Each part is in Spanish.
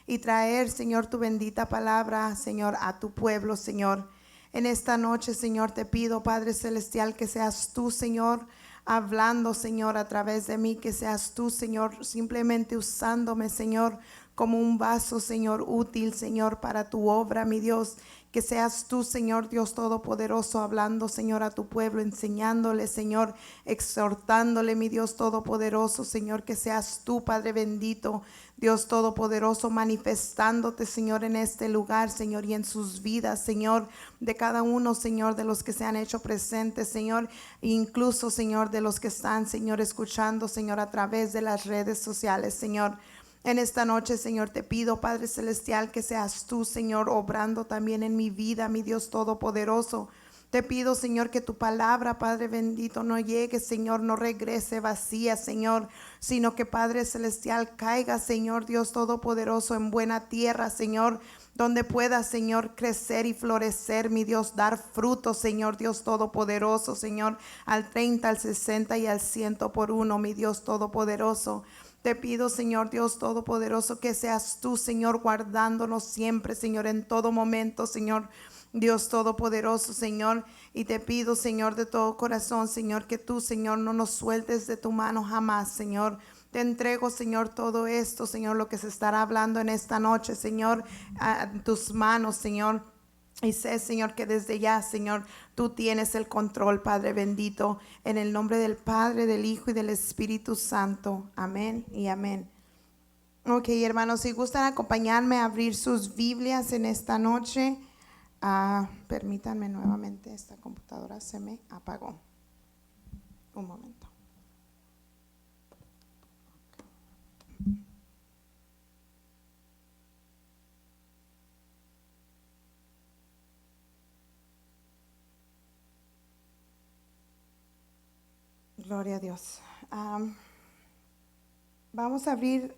y traer, Señor, tu bendita palabra, Señor, a tu pueblo, Señor. En esta noche, Señor, te pido, Padre Celestial, que seas tú, Señor, hablando, Señor, a través de mí, que seas tú, Señor, simplemente usándome, Señor, como un vaso, Señor, útil, Señor, para tu obra, mi Dios. Que seas tú, Señor Dios Todopoderoso, hablando, Señor, a tu pueblo, enseñándole, Señor, exhortándole, mi Dios Todopoderoso, Señor. Que seas tú, Padre bendito, Dios Todopoderoso, manifestándote, Señor, en este lugar, Señor, y en sus vidas, Señor, de cada uno, Señor, de los que se han hecho presentes, Señor, incluso, Señor, de los que están, Señor, escuchando, Señor, a través de las redes sociales, Señor. En esta noche, Señor, te pido, Padre Celestial, que seas tú, Señor, obrando también en mi vida, mi Dios Todopoderoso. Te pido, Señor, que tu palabra, Padre bendito, no llegue, Señor, no regrese vacía, Señor, sino que, Padre Celestial, caiga, Señor, Dios Todopoderoso, en buena tierra, Señor, donde pueda, Señor, crecer y florecer, mi Dios, dar fruto, Señor, Dios Todopoderoso, Señor, al 30, al 60 y al 100 por uno, mi Dios Todopoderoso. Te pido, Señor Dios Todopoderoso, que seas tú, Señor, guardándonos siempre, Señor, en todo momento, Señor, Dios Todopoderoso, Señor. Y te pido, Señor, de todo corazón, Señor, que tú, Señor, no nos sueltes de tu mano jamás, Señor. Te entrego, Señor, todo esto, Señor, lo que se estará hablando en esta noche, Señor, a tus manos, Señor. Y sé, Señor, que desde ya, Señor, tú tienes el control, Padre bendito, en el nombre del Padre, del Hijo y del Espíritu Santo. Amén y amén. Ok, hermanos, si gustan acompañarme a abrir sus Biblias en esta noche. Permítanme nuevamente, esta computadora se me apagó. Un momento. Gloria a Dios. Vamos a abrir,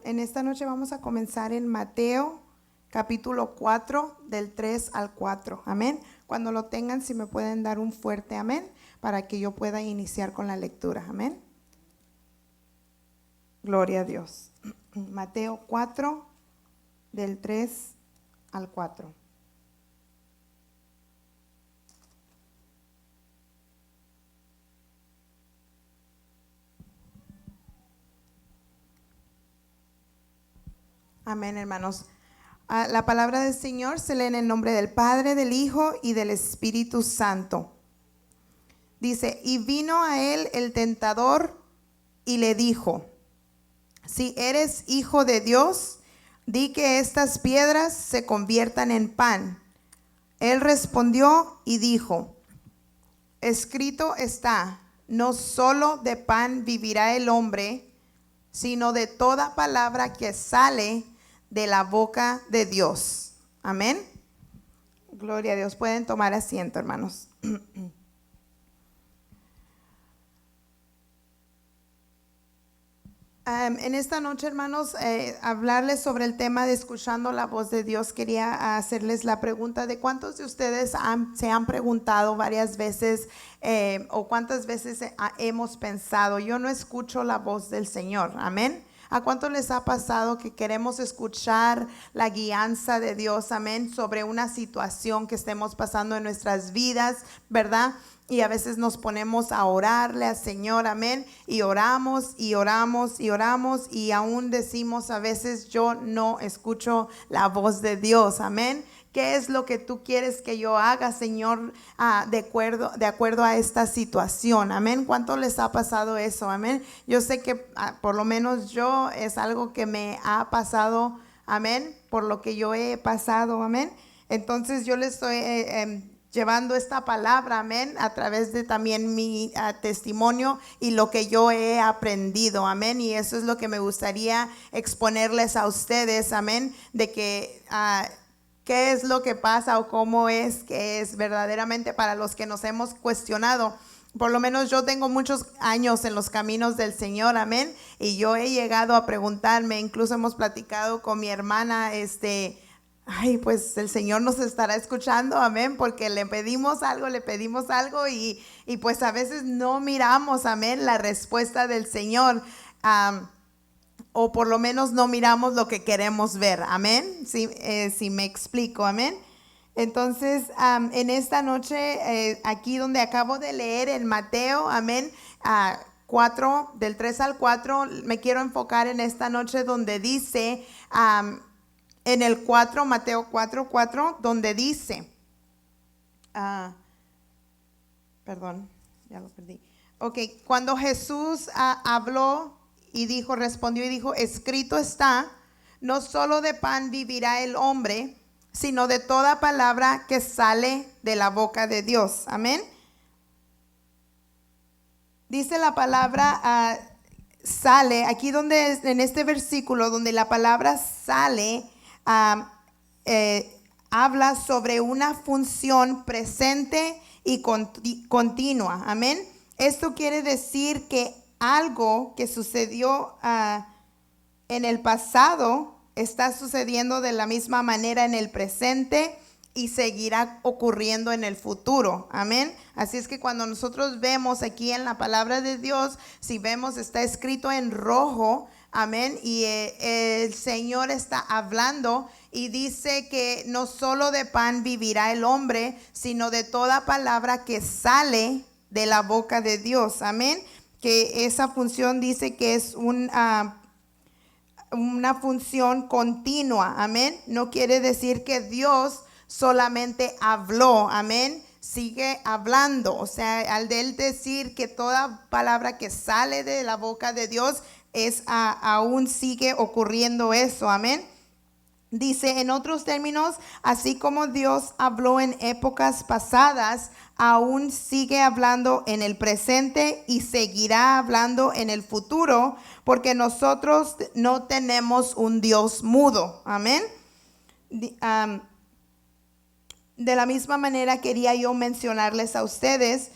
en esta noche vamos a comenzar en Mateo capítulo 4 del 3 al 4. Amén. Cuando lo tengan, si me pueden dar un fuerte amén para que yo pueda iniciar con la lectura. Amén. Gloria a Dios. Mateo 4 del 3 al 4. Amén, hermanos. La palabra del Señor se lee en el nombre del Padre, del Hijo y del Espíritu Santo. Dice, y vino a él el tentador y le dijo, si eres hijo de Dios, di que estas piedras se conviertan en pan. Él respondió y dijo, escrito está, no solo de pan vivirá el hombre, sino de toda palabra que sale de la boca de Dios. Amén. Gloria a Dios. Pueden tomar asiento, hermanos. En esta noche, hermanos, hablarles sobre el tema de escuchando la voz de Dios. Quería hacerles la pregunta de cuántos de ustedes se han preguntado varias veces o cuántas veces hemos pensado, yo no escucho la voz del Señor. Amén. ¿A cuánto les ha pasado que queremos escuchar la guianza de Dios, amén, sobre una situación que estemos pasando en nuestras vidas, verdad? Y a veces nos ponemos a orarle al Señor, amén, y oramos y oramos y oramos y aún decimos a veces, yo no escucho la voz de Dios, amén. ¿Qué es lo que tú quieres que yo haga, Señor, de acuerdo a esta situación? Amén. ¿Cuánto les ha pasado eso? Amén. Yo sé que por lo menos yo es algo que me ha pasado, amén, por lo que yo he pasado, amén. Entonces yo les estoy llevando esta palabra, amén, a través de también mi testimonio y lo que yo he aprendido, amén. Y eso es lo que me gustaría exponerles a ustedes, amén, de que qué es lo que pasa o cómo es que es verdaderamente para los que nos hemos cuestionado. Por lo menos yo tengo muchos años en los caminos del Señor, amén, y yo he llegado a preguntarme, incluso hemos platicado con mi hermana, ay, pues el Señor nos estará escuchando, amén, porque le pedimos algo y pues a veces no miramos, amén, la respuesta del Señor. o por lo menos no miramos lo que queremos ver, amén, si me explico, amén. Entonces, en esta noche, aquí donde acabo de leer en Mateo, amén, 4, del 3 al 4, me quiero enfocar en esta noche donde dice, en el 4, Mateo 4, donde dice, perdón, ya lo perdí. Ok, cuando Jesús habló y dijo, respondió y dijo, escrito está, no solo de pan vivirá el hombre, sino de toda palabra que sale de la boca de Dios. Amén. Dice la palabra sale, aquí donde en este versículo donde la palabra sale, habla sobre una función presente y continua. Amén. Esto quiere decir que algo que sucedió en el pasado está sucediendo de la misma manera en el presente y seguirá ocurriendo en el futuro. Amén. Así es que cuando nosotros vemos aquí en la palabra de Dios, si vemos está escrito en rojo, amén, y el Señor está hablando y dice que no solo de pan vivirá el hombre, sino de toda palabra que sale de la boca de Dios. Amén. Que esa función dice que es una función continua. Amén. No quiere decir que Dios solamente habló, amén, sigue hablando. O sea, al de él decir que toda palabra que sale de la boca de Dios aún sigue ocurriendo eso, amén. Dice, en otros términos, así como Dios habló en épocas pasadas, aún sigue hablando en el presente y seguirá hablando en el futuro, porque nosotros no tenemos un Dios mudo, amén. De la misma manera quería yo mencionarles a ustedes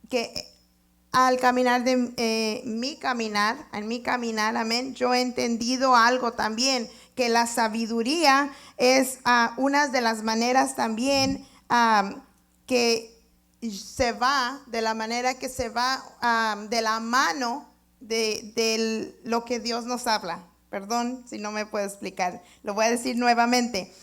que al caminar en mi caminar, amén, yo he entendido algo también, que la sabiduría es una de las maneras también que se va, de la manera que se va de la mano de lo que Dios nos habla. Perdón si no me puedo explicar, lo voy a decir nuevamente.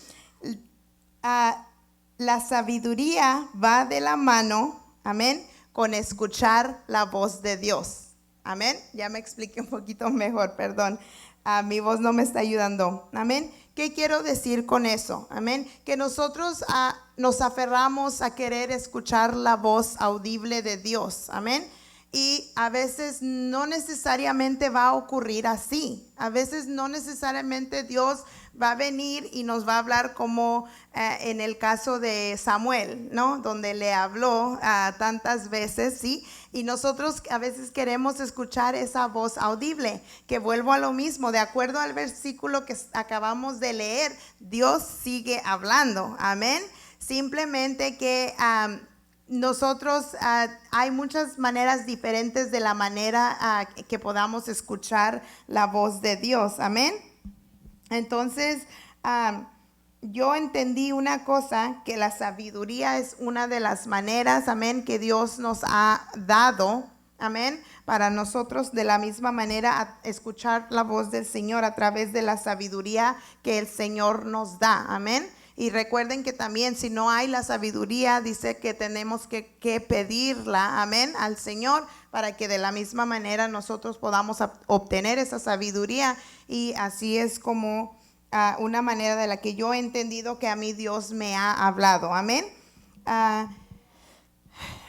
La sabiduría va de la mano, amén, con escuchar la voz de Dios. Amén. Ya me expliqué un poquito mejor, perdón. Mi voz no me está ayudando. Amén. ¿Qué quiero decir con eso? Amén. Que nosotros nos aferramos a querer escuchar la voz audible de Dios. Amén. Y a veces no necesariamente va a ocurrir así. A veces no necesariamente Dios va a venir y nos va a hablar como en el caso de Samuel, ¿no? Donde le habló tantas veces, ¿sí? Y nosotros a veces queremos escuchar esa voz audible, que vuelvo a lo mismo, de acuerdo al versículo que acabamos de leer, Dios sigue hablando, amén. Simplemente que nosotros hay muchas maneras diferentes de la manera que podamos escuchar la voz de Dios, amén. Entonces, yo entendí una cosa, que la sabiduría es una de las maneras, amén, que Dios nos ha dado, amén, para nosotros de la misma manera escuchar la voz del Señor a través de la sabiduría que el Señor nos da, amén. Y recuerden que también si no hay la sabiduría, dice que tenemos que pedirla, amén, al Señor, para que de la misma manera nosotros podamos obtener esa sabiduría. Y así es como una manera de la que yo he entendido que a mí Dios me ha hablado, amén.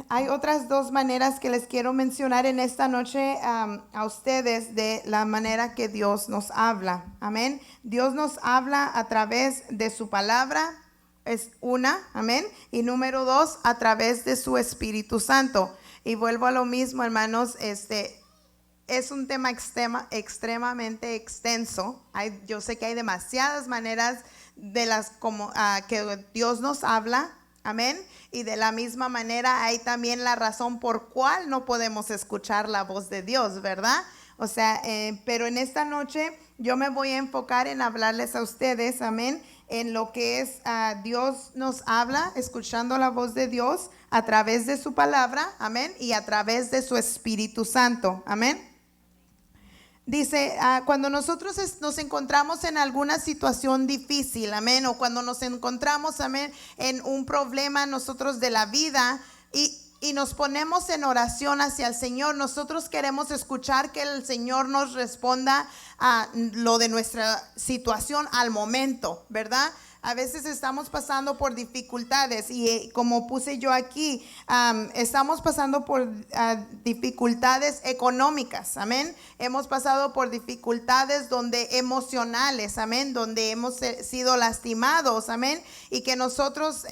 Hay otras dos maneras que les quiero mencionar en esta noche a ustedes de la manera que Dios nos habla. Amén. Dios nos habla a través de su palabra, es una, amén. Y número dos, a través de su Espíritu Santo. Y vuelvo a lo mismo, hermanos, es un tema extremadamente extenso. Yo sé que hay demasiadas maneras de las que Dios nos habla, amén. Y de la misma manera hay también la razón por cual no podemos escuchar la voz de Dios, ¿verdad? O sea, pero en esta noche yo me voy a enfocar en hablarles a ustedes, amén, en lo que es Dios nos habla, escuchando la voz de Dios a través de su palabra, amén, y a través de su Espíritu Santo, amén. Dice, cuando nosotros nos encontramos en alguna situación difícil, amén, o cuando nos encontramos, amén, en un problema nosotros de la vida y nos ponemos en oración hacia el Señor, nosotros queremos escuchar que el Señor nos responda a lo de nuestra situación al momento, ¿verdad? A veces estamos pasando por dificultades y como puse yo aquí, estamos pasando por dificultades económicas, amén. Hemos pasado por dificultades emocionales, amén, donde hemos sido lastimados, amén. Y que nosotros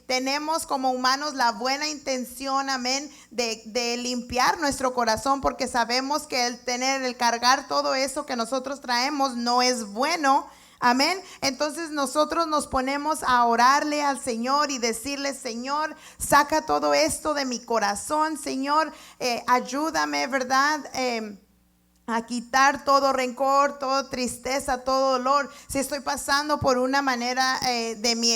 tenemos como humanos la buena intención, amén, de limpiar nuestro corazón, porque sabemos que el cargar todo eso que nosotros traemos no es bueno. Amén. Entonces nosotros nos ponemos a orarle al Señor y decirle: Señor, saca todo esto de mi corazón, Señor, ayúdame, ¿verdad? A quitar todo rencor, toda tristeza, todo dolor. Si estoy pasando por una manera de mi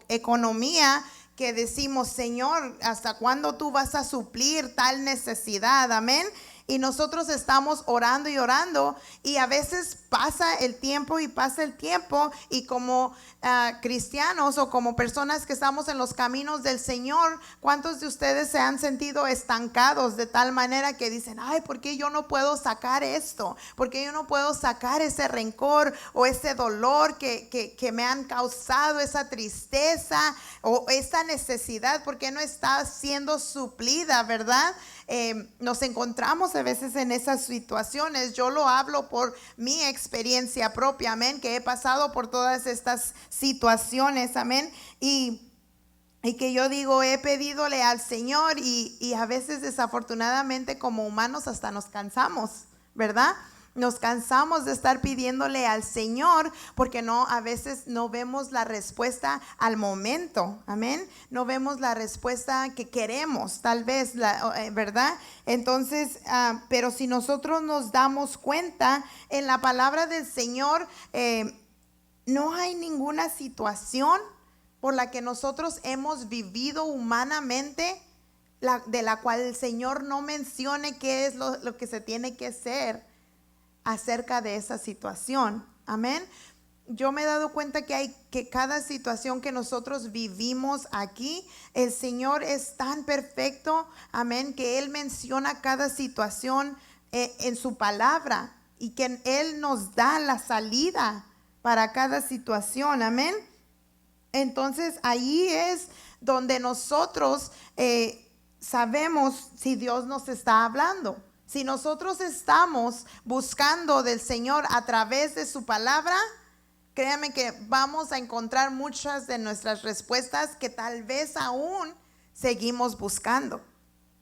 economía, que decimos: Señor, ¿hasta cuándo tú vas a suplir tal necesidad? Amén. Y nosotros estamos orando y orando, y a veces pasa el tiempo y como cristianos o como personas que estamos en los caminos del Señor, ¿cuántos de ustedes se han sentido estancados de tal manera que dicen: ay, ¿por qué yo no puedo sacar esto? ¿Por qué yo no puedo sacar ese rencor o ese dolor que me han causado, esa tristeza o esa necesidad? ¿Por qué no está siendo suplida, verdad? Nos encontramos a veces en esas situaciones. Yo lo hablo por mi experiencia propia, amén, que he pasado por todas estas situaciones, amén, y que yo digo, he pedidole al Señor y a veces desafortunadamente como humanos hasta nos cansamos, ¿verdad? Nos cansamos de estar pidiéndole al Señor porque a veces no vemos la respuesta al momento, amén. No vemos la respuesta que queremos, tal vez, ¿verdad? Entonces, pero si nosotros nos damos cuenta, en la palabra del Señor no hay ninguna situación por la que nosotros hemos vivido humanamente de la cual el Señor no mencione qué es lo que se tiene que hacer acerca de esa situación, amén. Yo me he dado cuenta que cada situación que nosotros vivimos aquí, el Señor es tan perfecto, amén, que Él menciona cada situación en su palabra y que Él nos da la salida para cada situación, amén. Entonces ahí es donde nosotros sabemos si Dios nos está hablando. Si nosotros estamos buscando del Señor a través de su palabra, créanme que vamos a encontrar muchas de nuestras respuestas que tal vez aún seguimos buscando.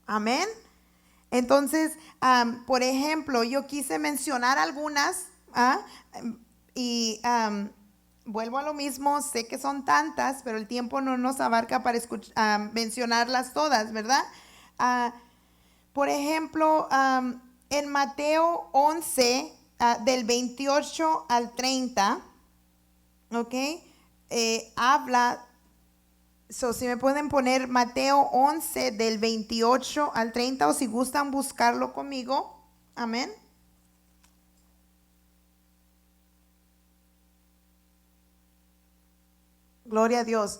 Amén. Entonces, por ejemplo, yo quise mencionar algunas y vuelvo a lo mismo, sé que son tantas, pero el tiempo no nos abarca para mencionarlas todas, ¿verdad? Por ejemplo, en Mateo 11, del 28 al 30, ¿ok? Habla, si me pueden poner Mateo 11, del 28 al 30, o si gustan buscarlo conmigo, amén. Gloria a Dios.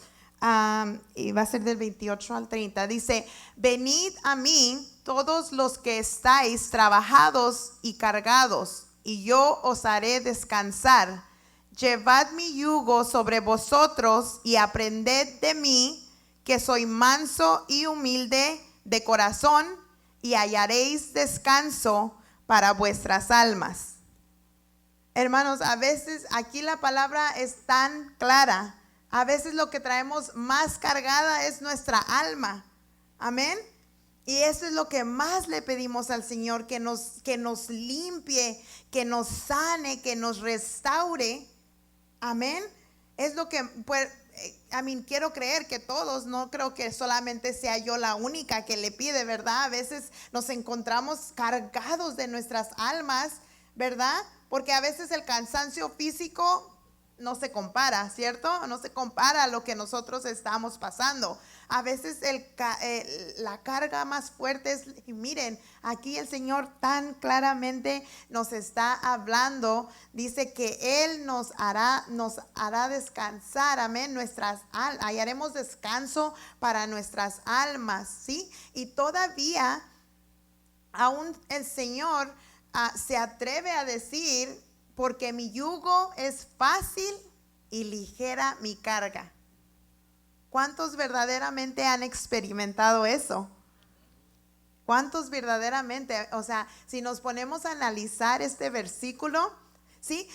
Y va a ser del 28 al 30. Dice: venid a mí todos los que estáis trabajados y cargados, y yo os haré descansar. Llevad mi yugo sobre vosotros y aprended de mí, que soy manso y humilde de corazón, y hallaréis descanso para vuestras almas. Hermanos, a veces aquí la palabra es tan clara. A veces lo que traemos más cargada es nuestra alma. Amén. Y eso es lo que más le pedimos al Señor, que nos limpie, que nos sane, que nos restaure. Amén. Es lo que, pues, quiero creer que todos, no creo que solamente sea yo la única que le pide, ¿verdad? A veces nos encontramos cargados de nuestras almas, ¿verdad? Porque a veces el cansancio físico no se compara, ¿cierto? No se compara a lo que nosotros estamos pasando. a veces la carga más fuerte es, y miren, aquí el Señor tan claramente nos está hablando, dice que Él nos hará descansar, amén, hallaremos descanso para nuestras almas, ¿sí? Y todavía, aún el Señor se atreve a decir, porque mi yugo es fácil y ligera mi carga. ¿Cuántos verdaderamente han experimentado eso? ¿Cuántos verdaderamente? O sea, si nos ponemos a analizar este versículo, ¿sí?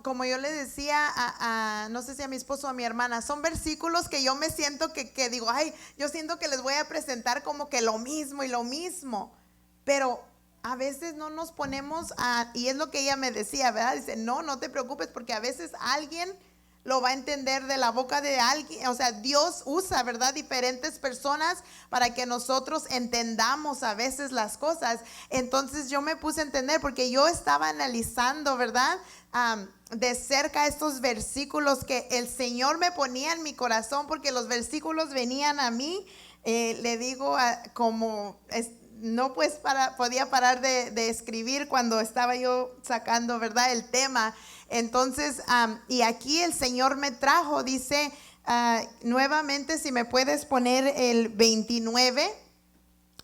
Como yo le decía no sé si a mi esposo o a mi hermana, son versículos que yo me siento que digo, ay, yo siento que les voy a presentar como que lo mismo y lo mismo. Pero a veces no nos ponemos y es lo que ella me decía, ¿verdad? Dice, no te preocupes, porque a veces alguien lo va a entender de la boca de alguien. O sea, Dios usa, ¿verdad?, diferentes personas para que nosotros entendamos a veces las cosas. Entonces yo me puse a entender, porque yo estaba analizando, ¿verdad?, de cerca estos versículos que el Señor me ponía en mi corazón, porque los versículos venían a mí, le digo, no pues podía parar de escribir cuando estaba yo sacando, ¿verdad?, el tema. Entonces, y aquí el Señor me trajo, dice, nuevamente, si me puedes poner el 29,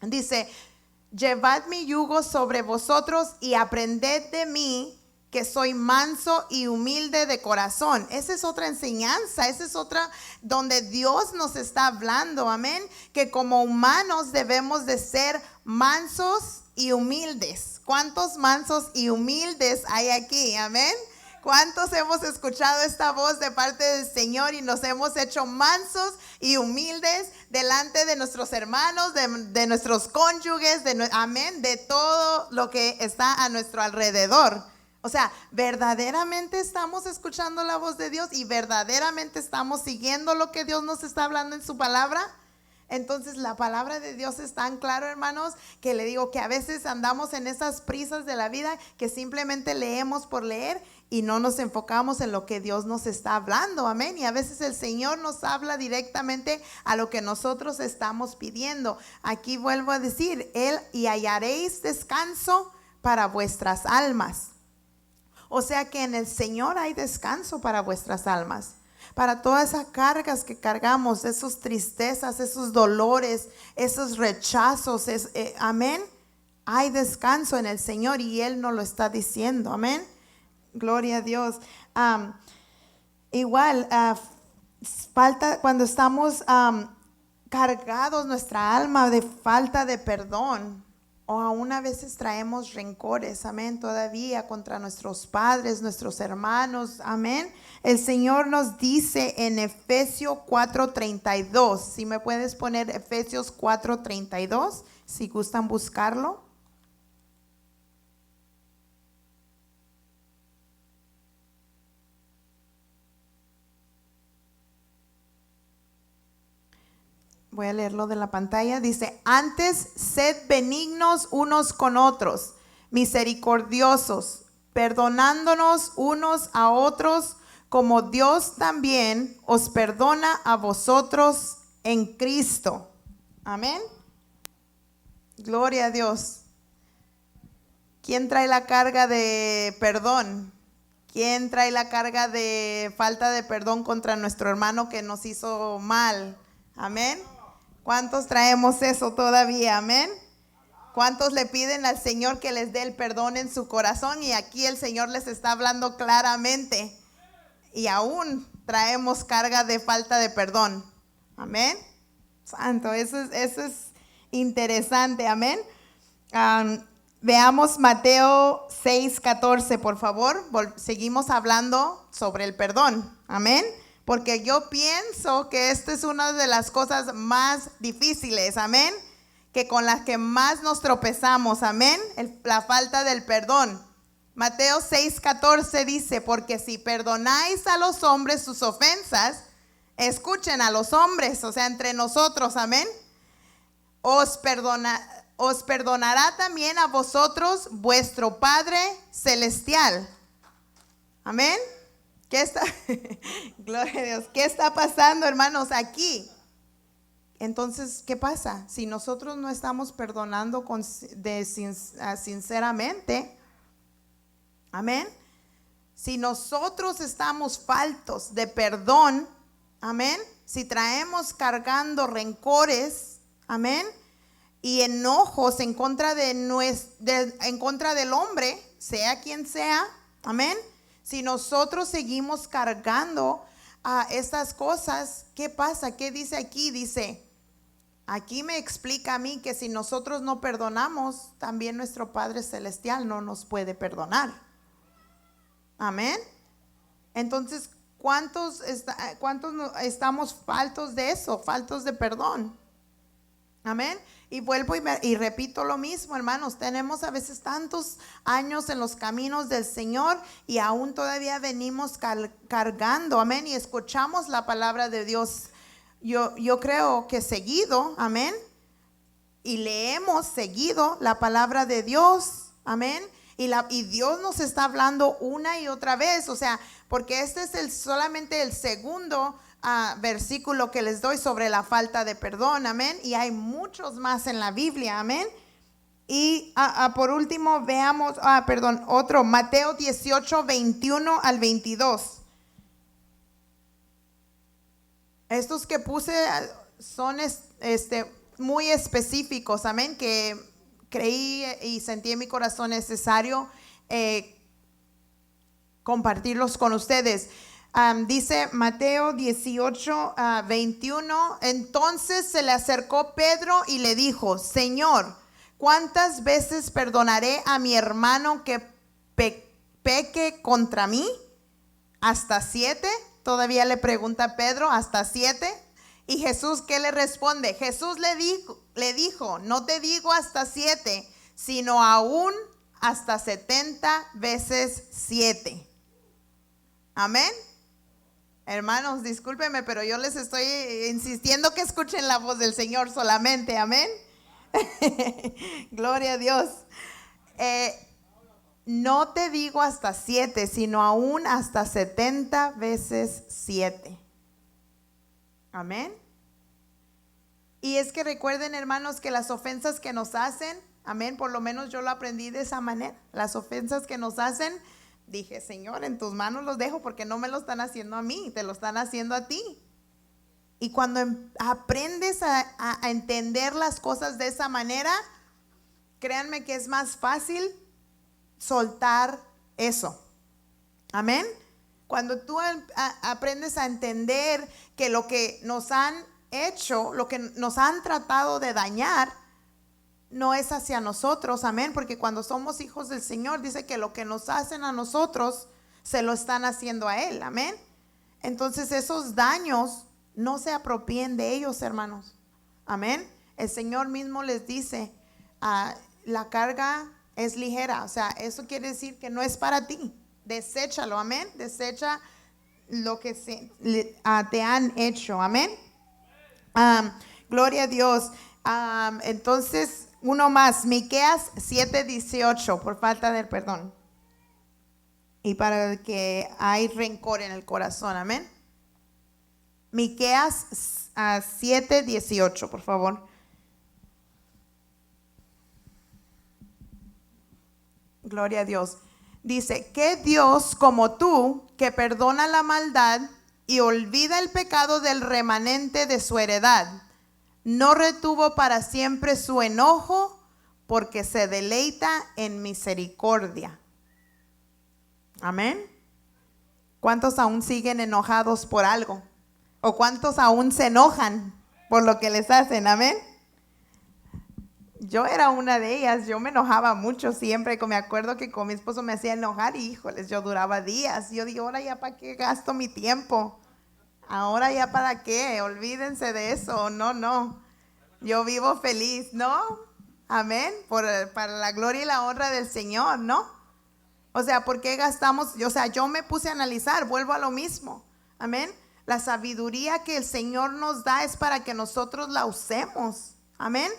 dice, llevad mi yugo sobre vosotros y aprended de mí, que soy manso y humilde de corazón. Esa es otra enseñanza, esa es otra donde Dios nos está hablando, amén, que como humanos debemos de ser mansos y humildes. ¿Cuántos mansos y humildes hay aquí? Amén. ¿Cuántos hemos escuchado esta voz de parte del Señor y nos hemos hecho mansos y humildes delante de nuestros hermanos, de nuestros cónyuges, amén, de todo lo que está a nuestro alrededor? O sea, verdaderamente estamos escuchando la voz de Dios y verdaderamente estamos siguiendo lo que Dios nos está hablando en su palabra. Entonces la palabra de Dios es tan claro, hermanos, que le digo que a veces andamos en esas prisas de la vida que simplemente leemos por leer y no nos enfocamos en lo que Dios nos está hablando, amén. Y a veces el Señor nos habla directamente a lo que nosotros estamos pidiendo. Aquí vuelvo a decir, y hallaréis descanso para vuestras almas. O sea que en el Señor hay descanso para vuestras almas. Para todas esas cargas que cargamos, esas tristezas, esos dolores, esos rechazos, amén. Hay descanso en el Señor y Él nos lo está diciendo, amén. Gloria a Dios. Falta cuando estamos cargados nuestra alma de falta de perdón. O aún a veces traemos rencores, amén, todavía contra nuestros padres, nuestros hermanos, amén. El Señor nos dice en Efesios 4:32, si me puedes poner Efesios 4:32, si gustan buscarlo. Voy a leerlo de la pantalla. Dice, antes sed benignos unos con otros, misericordiosos, perdonándonos unos a otros, como Dios también os perdona a vosotros en Cristo. Amén. Gloria a Dios. ¿Quién trae la carga de perdón? ¿Quién trae la carga de falta de perdón contra nuestro hermano que nos hizo mal? Amén. ¿Cuántos traemos eso todavía? Amén. ¿Cuántos le piden al Señor que les dé el perdón en su corazón? Y aquí el Señor les está hablando claramente. Y aún traemos carga de falta de perdón. Amén. Santo, eso es interesante. Amén. Veamos Mateo 6:14, por favor. Seguimos hablando sobre el perdón. Amén. Porque yo pienso que esta es una de las cosas más difíciles, amén, que con las que más nos tropezamos, amén, la falta del perdón. Mateo 6:14 dice, porque si perdonáis a los hombres sus ofensas, escuchen a los hombres, o sea, entre nosotros, amén, os perdonará también a vosotros vuestro Padre Celestial. Amén. Gloria a Dios. ¿Qué está pasando, hermanos, aquí? Entonces, ¿qué pasa? Si nosotros no estamos perdonando sinceramente, amén. Si nosotros estamos faltos de perdón, amén. Si traemos cargando rencores, amén, y enojos en contra en contra del hombre, sea quien sea, amén. Si nosotros seguimos cargando a estas cosas, ¿qué pasa? ¿Qué dice aquí? Dice, aquí me explica a mí que si nosotros no perdonamos, también nuestro Padre Celestial no nos puede perdonar. Amén. Entonces, ¿cuántos estamos faltos de eso? Faltos de perdón. Amén. Y vuelvo y repito lo mismo, hermanos. Tenemos a veces tantos años en los caminos del Señor y aún todavía venimos cargando, amén, y escuchamos la palabra de Dios. Yo creo que seguido, amén, y leemos seguido la palabra de Dios, amén, y Dios nos está hablando una y otra vez, o sea, porque este es solamente el segundo versículo que les doy sobre la falta de perdón, amén, y hay muchos más en la Biblia, amén. Y por último veamos, otro, Mateo 18, 21 al 22. Estos que puse son muy específicos, amén, que creí y sentí en mi corazón necesario compartirlos con ustedes. Dice Mateo 18, 21, entonces se le acercó Pedro y le dijo, Señor, ¿cuántas veces perdonaré a mi hermano que peque contra mí? ¿Hasta 7? Todavía le pregunta Pedro, ¿hasta 7? Y Jesús, ¿qué le responde? Jesús le dijo, no te digo hasta 7, sino aún hasta 70 veces 7. Amén. Hermanos, discúlpenme, pero yo les estoy insistiendo que escuchen la voz del Señor solamente, amén. Gloria a Dios. No te digo hasta 7, sino aún hasta 70 veces 7. Amén. Y es que recuerden, hermanos, que las ofensas que nos hacen, amén, por lo menos yo lo aprendí de esa manera. Las ofensas que nos hacen, dije, Señor, en tus manos los dejo porque no me lo están haciendo a mí, te lo están haciendo a ti. Y cuando aprendes a entender las cosas de esa manera, créanme que es más fácil soltar eso. Amén. Cuando tú aprendes a entender que lo que nos han hecho, lo que nos han tratado de dañar, no es hacia nosotros, amén, porque cuando somos hijos del Señor, dice que lo que nos hacen a nosotros, se lo están haciendo a Él, amén. Entonces esos daños, no se apropien de ellos, hermanos, amén. El Señor mismo les dice, la carga es ligera, o sea, eso quiere decir que no es para ti, deséchalo, amén, desecha lo que te han hecho, amén. Gloria a Dios. Entonces, uno más, Miqueas 7:18, por falta del perdón. Y para el que hay rencor en el corazón, amén. Miqueas 7:18, por favor. Gloria a Dios. Dice, ¿qué Dios como tú, que perdona la maldad y olvida el pecado del remanente de su heredad, no retuvo para siempre su enojo, porque se deleita en misericordia? Amén. ¿Cuántos aún siguen enojados por algo? ¿O cuántos aún se enojan por lo que les hacen? Amén. Yo era una de ellas, yo me enojaba mucho siempre, me acuerdo que con mi esposo me hacía enojar y híjoles, yo duraba días. Yo digo, ahora ya para qué gasto mi tiempo, ahora ya para qué, olvídense de eso, no, yo vivo feliz, ¿no? Amén, para la gloria y la honra del Señor, ¿no? O sea, ¿por qué gastamos? O sea, yo me puse a analizar, vuelvo a lo mismo, amén. La sabiduría que el Señor nos da es para que nosotros la usemos, amén.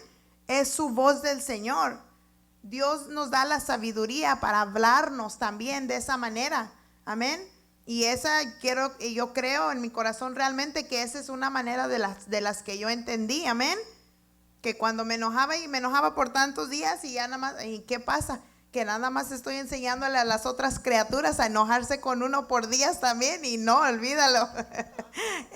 Es su voz del Señor. Dios nos da la sabiduría para hablarnos también de esa manera. Amén. Y yo creo en mi corazón realmente que esa es una manera de las que yo entendí, amén. Que cuando me enojaba por tantos días y ya nada más, ¿y qué pasa? Que nada más estoy enseñándole a las otras criaturas a enojarse con uno por días también, y no, olvídalo.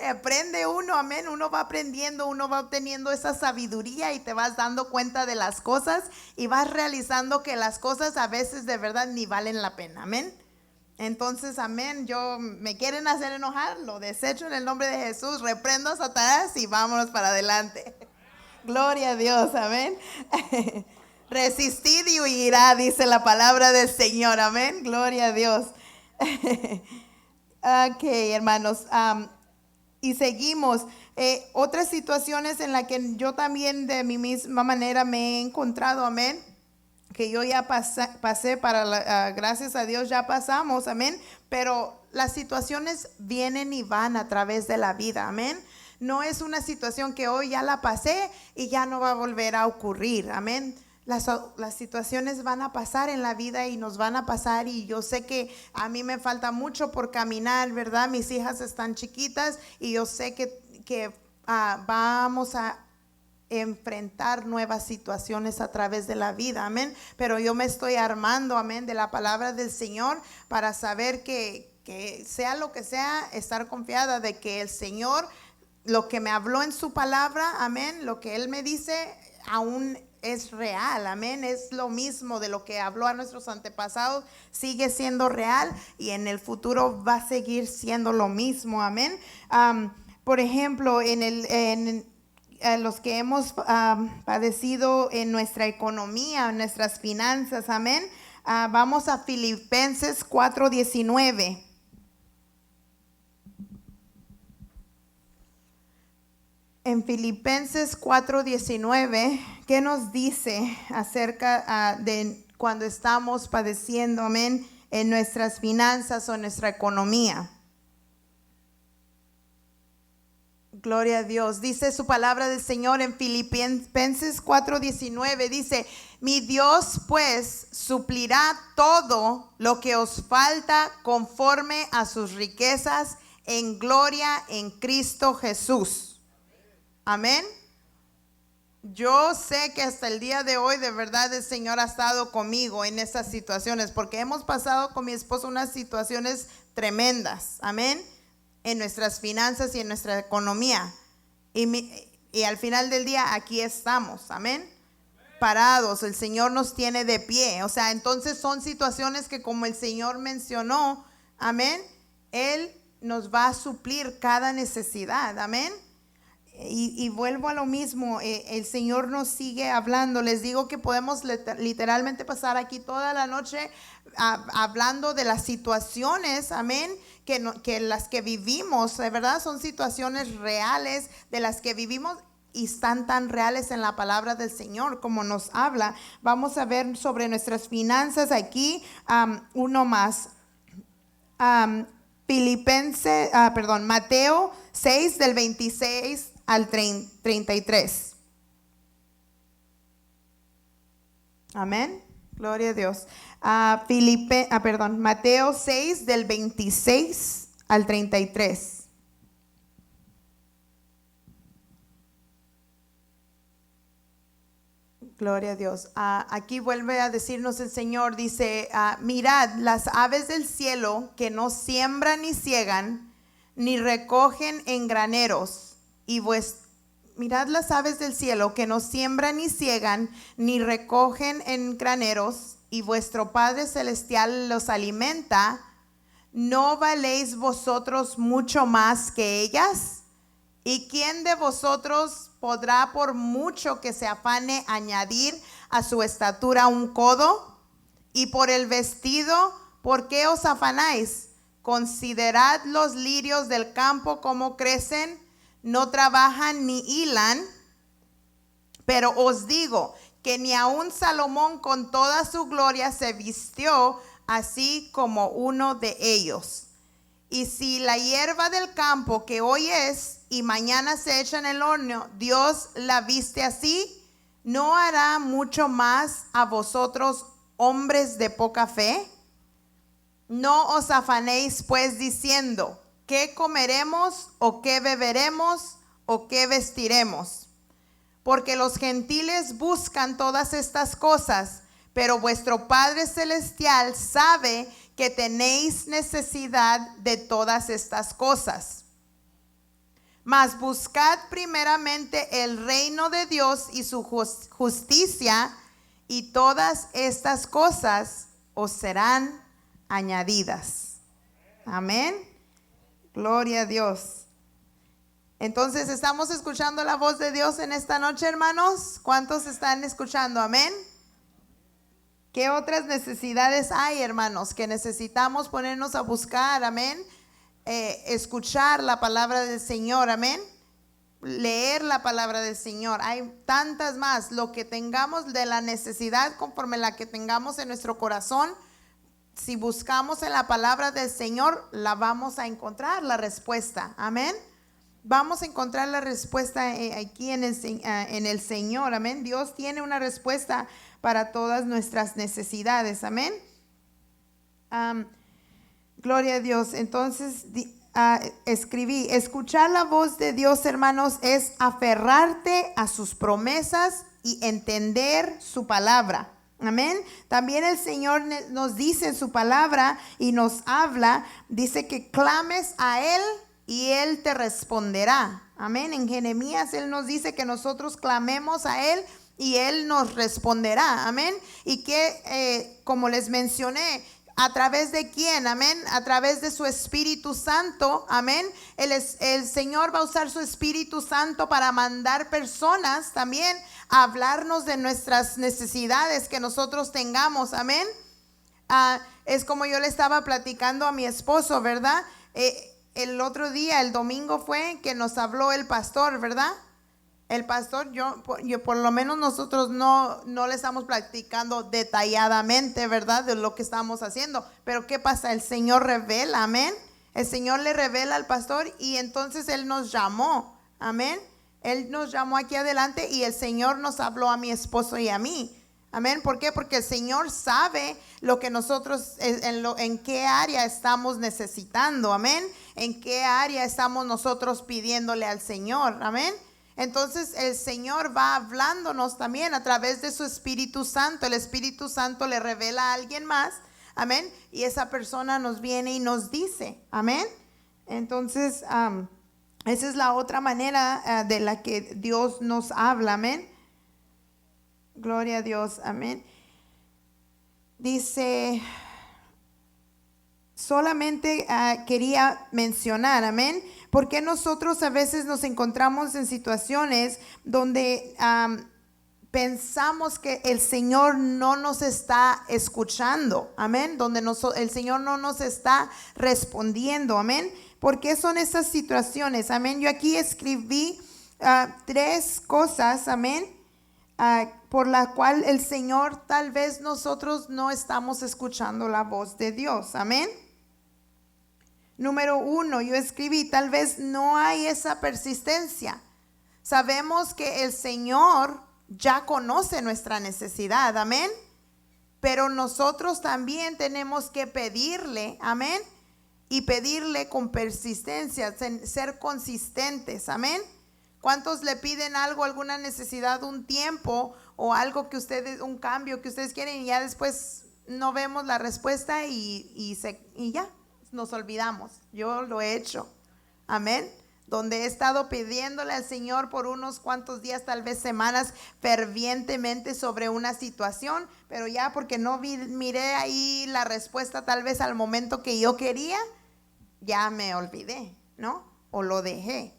Aprende uno, amén, uno va aprendiendo, uno va obteniendo esa sabiduría y te vas dando cuenta de las cosas y vas realizando que las cosas a veces de verdad ni valen la pena, amén. Entonces, amén, me quieren hacer enojar, lo desecho en el nombre de Jesús, reprendo a Satanás y vámonos para adelante. Gloria a Dios, amén. Resistid y huirá, dice la palabra del Señor, amén. Gloria a Dios. Ok, hermanos, y seguimos. Otras situaciones en las que yo también de mi misma manera me he encontrado, amén, que yo ya pasé gracias a Dios ya pasamos, amén, pero las situaciones vienen y van a través de la vida, amén. No es una situación que hoy ya la pasé y ya no va a volver a ocurrir, amén. Las situaciones van a pasar en la vida y nos van a pasar, y yo sé que a mí me falta mucho por caminar, ¿verdad? Mis hijas están chiquitas y yo sé que vamos a enfrentar nuevas situaciones a través de la vida, amén. Pero yo me estoy armando, amén, de la palabra del Señor para saber que sea lo que sea, estar confiada de que el Señor, lo que me habló en su palabra, amén, lo que Él me dice, aún es real, amén. Es lo mismo de lo que habló a nuestros antepasados, sigue siendo real y en el futuro va a seguir siendo lo mismo, amén. Por ejemplo, los que hemos padecido en nuestra economía, en nuestras finanzas, amén. Vamos a Filipenses 4:19. En Filipenses 4:19, ¿qué nos dice acerca de cuando estamos padeciendo, amén, en nuestras finanzas o en nuestra economía? Gloria a Dios. Dice su palabra del Señor en Filipenses 4:19. Dice: mi Dios pues suplirá todo lo que os falta conforme a sus riquezas en gloria en Cristo Jesús. Amén. Yo sé que hasta el día de hoy de verdad el Señor ha estado conmigo en estas situaciones, porque hemos pasado con mi esposo unas situaciones tremendas, amén, en nuestras finanzas y en nuestra economía. Y al final del día aquí estamos, amén, parados. El Señor nos tiene de pie. O sea, entonces son situaciones que, como el Señor mencionó, amén, Él nos va a suplir cada necesidad, amén. Y vuelvo a lo mismo, el Señor nos sigue hablando. Les digo que podemos literalmente pasar aquí toda la noche hablando de las situaciones, amén, que las que vivimos, de verdad son situaciones reales de las que vivimos y están tan reales en la palabra del Señor como nos habla. Vamos a ver sobre nuestras finanzas aquí, uno más. Mateo 6 del 26 al 33. Amén. Gloria a Dios. Mateo 6 del 26 al 33. Gloria a Dios. Aquí vuelve a decirnos el Señor, dice, mirad las aves del cielo que no siembran ni ciegan, ni recogen en graneros, mirad las aves del cielo que no siembran ni ciegan, ni recogen en graneros, y vuestro Padre Celestial los alimenta. ¿No valéis vosotros mucho más que ellas? ¿Y quién de vosotros podrá, por mucho que se afane, añadir a su estatura un codo? Y por el vestido, ¿por qué os afanáis? Considerad los lirios del campo, cómo crecen, no trabajan ni hilan. Pero os digo que ni aun Salomón con toda su gloria se vistió así como uno de ellos. Y si la hierba del campo, que hoy es y mañana se echa en el horno, Dios la viste así, ¿no hará mucho más a vosotros, hombres de poca fe? No os afanéis pues diciendo, ¿qué comeremos o qué beberemos o qué vestiremos? Porque los gentiles buscan todas estas cosas, pero vuestro Padre Celestial sabe que tenéis necesidad de todas estas cosas. Mas buscad primeramente el reino de Dios y su justicia, y todas estas cosas os serán añadidas. Amén. Gloria a Dios. Entonces, ¿estamos escuchando la voz de Dios en esta noche, hermanos? ¿Cuántos están escuchando? Amén. ¿Qué otras necesidades hay, hermanos, que necesitamos ponernos a buscar? Amén. Escuchar la palabra del Señor. Amén. Leer la palabra del Señor. Hay tantas más. Lo que tengamos de la necesidad, conforme la que tengamos en nuestro corazón, si buscamos en la palabra del Señor, la vamos a encontrar, la respuesta. Amén. Vamos a encontrar la respuesta aquí en el Señor. Amén. Dios tiene una respuesta para todas nuestras necesidades. Amén. Gloria a Dios. Entonces escribí, escuchar la voz de Dios, hermanos, es aferrarte a sus promesas y entender su palabra. Amén. También el Señor nos dice en su palabra y nos habla, dice que clames a Él y Él te responderá. Amén. En Jeremías Él nos dice que nosotros clamemos a Él y Él nos responderá. Amén. Y que como les mencioné, ¿a través de quién? Amén. A través de su Espíritu Santo. Amén. El Señor va a usar su Espíritu Santo para mandar personas también a hablarnos de nuestras necesidades que nosotros tengamos. Amén. Es como yo le estaba platicando a mi esposo, ¿verdad? El otro día, el domingo fue que nos habló el pastor, ¿verdad? El pastor, yo por lo menos nosotros no le estamos platicando detalladamente, ¿verdad? De lo que estamos haciendo. Pero ¿qué pasa? El Señor revela, amén. El Señor le revela al pastor y entonces Él nos llamó, amén. Él nos llamó aquí adelante y el Señor nos habló a mi esposo y a mí. Amén. ¿Por qué? Porque el Señor sabe lo que nosotros, en qué área estamos necesitando. Amén. En qué área estamos nosotros pidiéndole al Señor. Amén. Entonces el Señor va hablándonos también a través de su Espíritu Santo. El Espíritu Santo le revela a alguien más. Amén. Y esa persona nos viene y nos dice. Amén. Entonces, esa es la otra manera de la que Dios nos habla. Amén. Gloria a Dios. Amén. Dice, solamente quería mencionar, amén, porque nosotros a veces nos encontramos en situaciones donde pensamos que el Señor no nos está escuchando, amén, donde el Señor no nos está respondiendo, amén. ¿Por qué son esas situaciones? Amén. Yo aquí escribí 3 cosas, amén, por la cual el Señor, tal vez nosotros no estamos escuchando la voz de Dios, amén. Número 1, yo escribí, tal vez no hay esa persistencia. Sabemos que el Señor ya conoce nuestra necesidad, amén. Pero nosotros también tenemos que pedirle, amén. Y pedirle con persistencia, ser consistentes, amén. ¿Cuántos le piden algo, alguna necesidad, un tiempo o algo que ustedes, un cambio que ustedes quieren y ya después no vemos la respuesta y ya nos olvidamos? Yo lo he hecho, amén. Donde he estado pidiéndole al Señor por unos cuantos días, tal vez semanas, fervientemente sobre una situación, pero ya porque no miré ahí la respuesta tal vez al momento que yo quería, ya me olvidé, ¿no? O lo dejé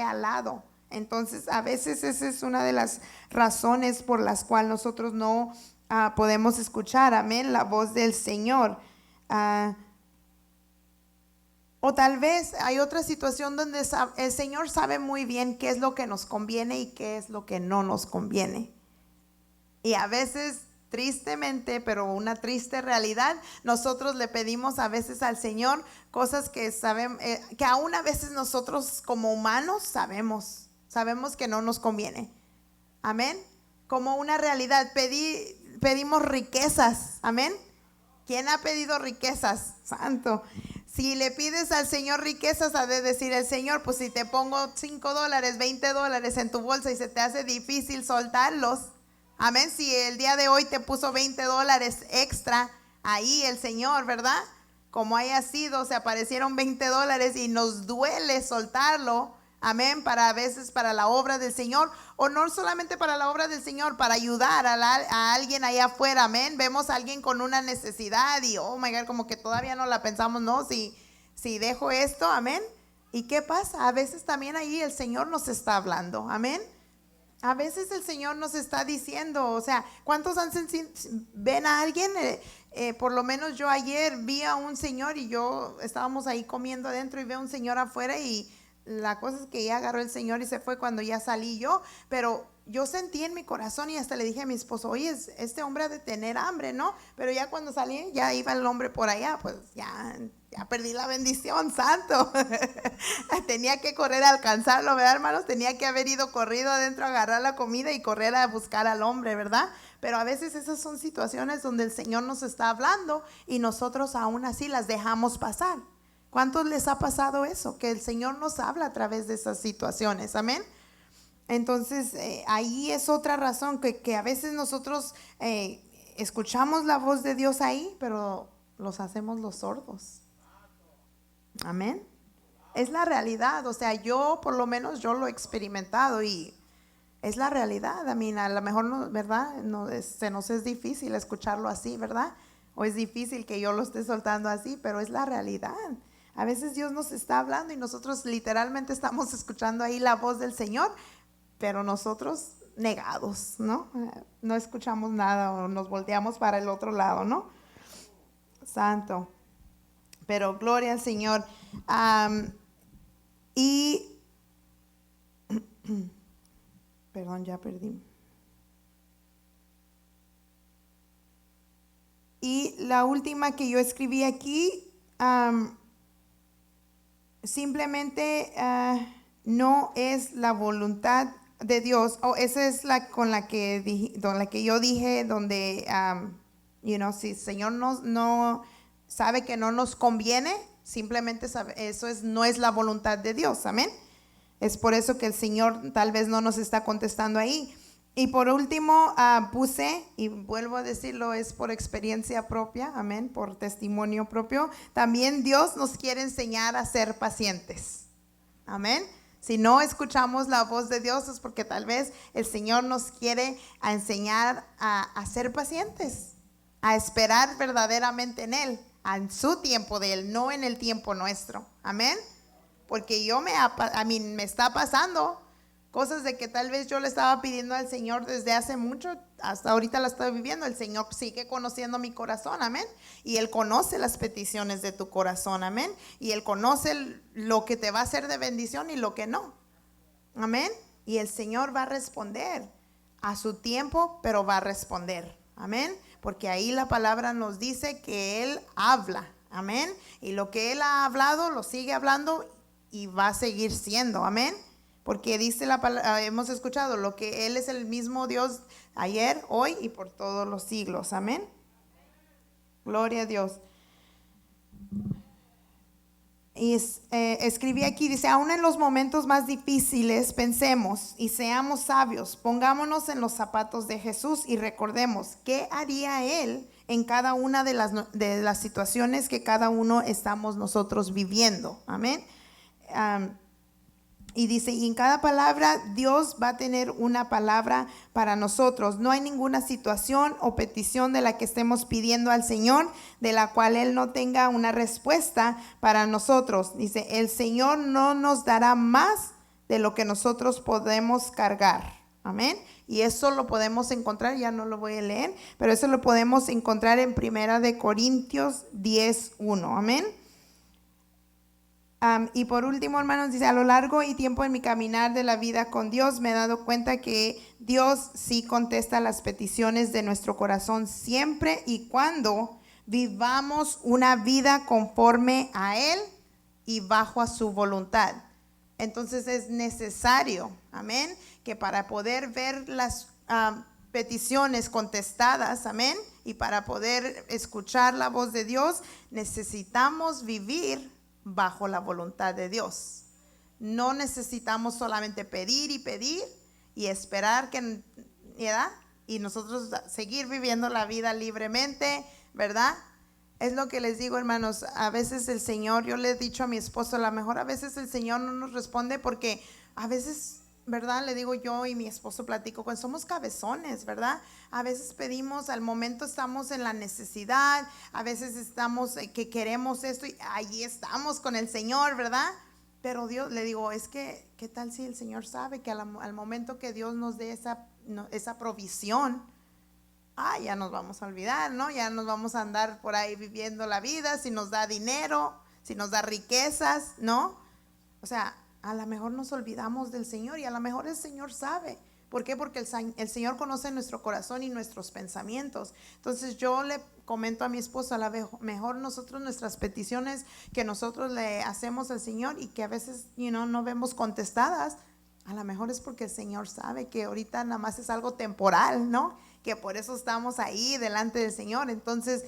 al lado. Entonces a veces esa es una de las razones por las cuales nosotros no podemos escuchar, amén, la voz del Señor. O tal vez hay otra situación donde el Señor sabe muy bien qué es lo que nos conviene y qué es lo que no nos conviene. Y a veces, tristemente, pero una triste realidad, nosotros le pedimos a veces al Señor cosas que sabemos, que aún a veces nosotros como humanos sabemos que no nos conviene. Amén. Como una realidad, pedimos riquezas. Amén. ¿Quién ha pedido riquezas? Santo. Si le pides al Señor riquezas, ha de decir el Señor, pues si te pongo $5, $20 en tu bolsa y se te hace difícil soltarlos. Amén. Si el día de hoy te puso $20 extra ahí el Señor, ¿verdad? Como haya sido, se aparecieron $20 y nos duele soltarlo. Amén, para a veces para la obra del Señor, o no solamente para la obra del Señor, para ayudar a alguien allá afuera. Amén, vemos a alguien con una necesidad y oh my God, como que todavía no la pensamos, no, si dejo esto, amén. ¿Y qué pasa? A veces también ahí el Señor nos está hablando, amén. A veces el Señor nos está diciendo, o sea, ¿cuántos ven a alguien? Por lo menos yo ayer vi a un señor y yo estábamos ahí comiendo adentro y veo a un señor afuera y la cosa es que ya agarró el Señor y se fue cuando ya salí yo, pero yo sentí en mi corazón y hasta le dije a mi esposo, oye, este hombre ha de tener hambre, ¿no? Pero ya cuando salí, ya iba el hombre por allá, pues ya perdí la bendición, santo. Tenía que correr a alcanzarlo, ¿verdad, hermanos? Tenía que haber ido corrido adentro a agarrar la comida y correr a buscar al hombre, ¿verdad? Pero a veces esas son situaciones donde el Señor nos está hablando y nosotros aún así las dejamos pasar. ¿Cuántos les ha pasado eso? Que el Señor nos habla a través de esas situaciones, amén. Entonces ahí es otra razón que a veces nosotros escuchamos la voz de Dios ahí, pero los hacemos los sordos, amén. Es la realidad, o sea, yo por lo menos yo lo he experimentado y es la realidad. A lo mejor no, ¿verdad? No, se nos es difícil escucharlo así, ¿verdad? O es difícil que yo lo esté soltando así, pero es la realidad. A veces Dios nos está hablando y nosotros literalmente estamos escuchando ahí la voz del Señor, pero nosotros negados, ¿no? No escuchamos nada o nos volteamos para el otro lado, ¿no? Santo. Pero gloria al Señor. Perdón, ya perdí. Y la última que yo escribí aquí, simplemente no es la voluntad de Dios. Esa es la con la que yo dije, donde, si el Señor no sabe que no nos conviene, simplemente eso no es la voluntad de Dios, amén. Es por eso que el Señor tal vez no nos está contestando ahí. Y por último puse, y vuelvo a decirlo, es por experiencia propia, amén, por testimonio propio. También Dios nos quiere enseñar a ser pacientes, amén. Si no escuchamos la voz de Dios es porque tal vez el Señor nos quiere enseñar a ser pacientes, a esperar verdaderamente en Él, en su tiempo de Él, no en el tiempo nuestro, amén. Porque a mí me está pasando cosas de que tal vez yo le estaba pidiendo al Señor desde hace mucho, hasta ahorita la estoy viviendo. El Señor sigue conociendo mi corazón, amén. Y Él conoce las peticiones de tu corazón, amén. Y Él conoce lo que te va a hacer de bendición y lo que no, amén. Y el Señor va a responder a su tiempo, pero va a responder, amén. Porque ahí la palabra nos dice que Él habla, amén. Y lo que Él ha hablado, lo sigue hablando y va a seguir siendo, amén. Porque dice la palabra, hemos escuchado lo que Él es el mismo Dios ayer, hoy y por todos los siglos, amén. Gloria a Dios. Y escribí aquí, dice, aún en los momentos más difíciles pensemos y seamos sabios, pongámonos en los zapatos de Jesús y recordemos qué haría Él en cada una de las situaciones que cada uno estamos nosotros viviendo, amén. Y dice, y en cada palabra Dios va a tener una palabra para nosotros. No hay ninguna situación o petición de la que estemos pidiendo al Señor, de la cual Él no tenga una respuesta para nosotros. Dice, el Señor no nos dará más de lo que nosotros podemos cargar. Amén. Y eso lo podemos encontrar, ya no lo voy a leer, pero eso lo podemos encontrar en 1 Corintios 10:1. Amén. Y por último, hermanos, dice, a lo largo y tiempo en mi caminar de la vida con Dios me he dado cuenta que Dios sí contesta las peticiones de nuestro corazón siempre y cuando vivamos una vida conforme a Él y bajo a su voluntad. Entonces es necesario, amén, que para poder ver las peticiones contestadas, amén, Y para poder escuchar la voz de Dios, necesitamos vivir bajo la voluntad de Dios. No necesitamos solamente pedir y esperar que, ¿verdad? Y nosotros seguir viviendo la vida libremente, ¿verdad? Es lo que les digo, hermanos. A veces el Señor, yo le he dicho a mi esposo, a lo mejor a veces el Señor no nos responde porque a veces, ¿verdad? Le digo yo y mi esposo platico, cuando somos cabezones, ¿verdad? A veces pedimos, al momento estamos en la necesidad, a veces estamos que queremos esto y ahí estamos con el Señor, ¿verdad? Pero Dios, le digo, es que, ¿qué tal si el Señor sabe que al momento que Dios nos dé esa provisión, ya nos vamos a olvidar, ¿no? Ya nos vamos a andar por ahí viviendo la vida, si nos da dinero, si nos da riquezas, ¿no? O sea, a lo mejor nos olvidamos del Señor y a lo mejor el Señor sabe. ¿Por qué? Porque el Señor conoce nuestro corazón y nuestros pensamientos. Entonces yo le comento a mi esposa, a lo mejor nosotros nuestras peticiones que nosotros le hacemos al Señor y que a veces no vemos contestadas, a lo mejor es porque el Señor sabe que ahorita nada más es algo temporal, ¿no? Que por eso estamos ahí delante del Señor. Entonces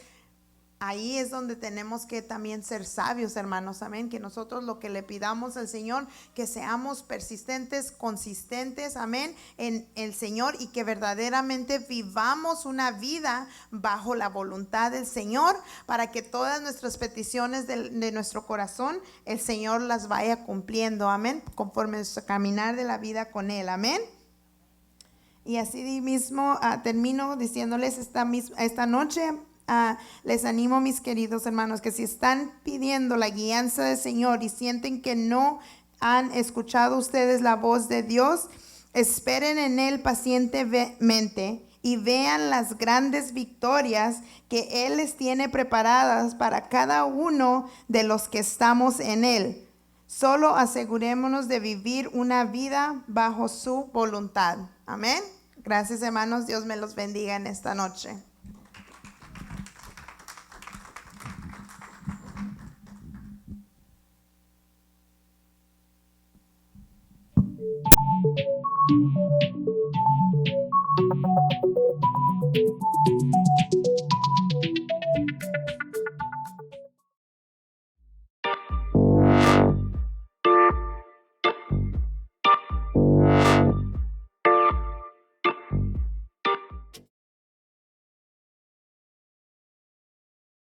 ahí es donde tenemos que también ser sabios, hermanos, amén, que nosotros lo que le pidamos al Señor, que seamos persistentes, consistentes, amén, en el Señor y que verdaderamente vivamos una vida bajo la voluntad del Señor para que todas nuestras peticiones de nuestro corazón, el Señor las vaya cumpliendo, amén, conforme nuestro caminar de la vida con Él, amén. Y así mismo termino diciéndoles esta noche, les animo, mis queridos hermanos, que si están pidiendo la guianza del Señor y sienten que no han escuchado ustedes la voz de Dios, esperen en Él pacientemente y vean las grandes victorias que Él les tiene preparadas para cada uno de los que estamos en Él. Solo asegurémonos de vivir una vida bajo su voluntad. Amén. Gracias, hermanos. Dios me los bendiga en esta noche.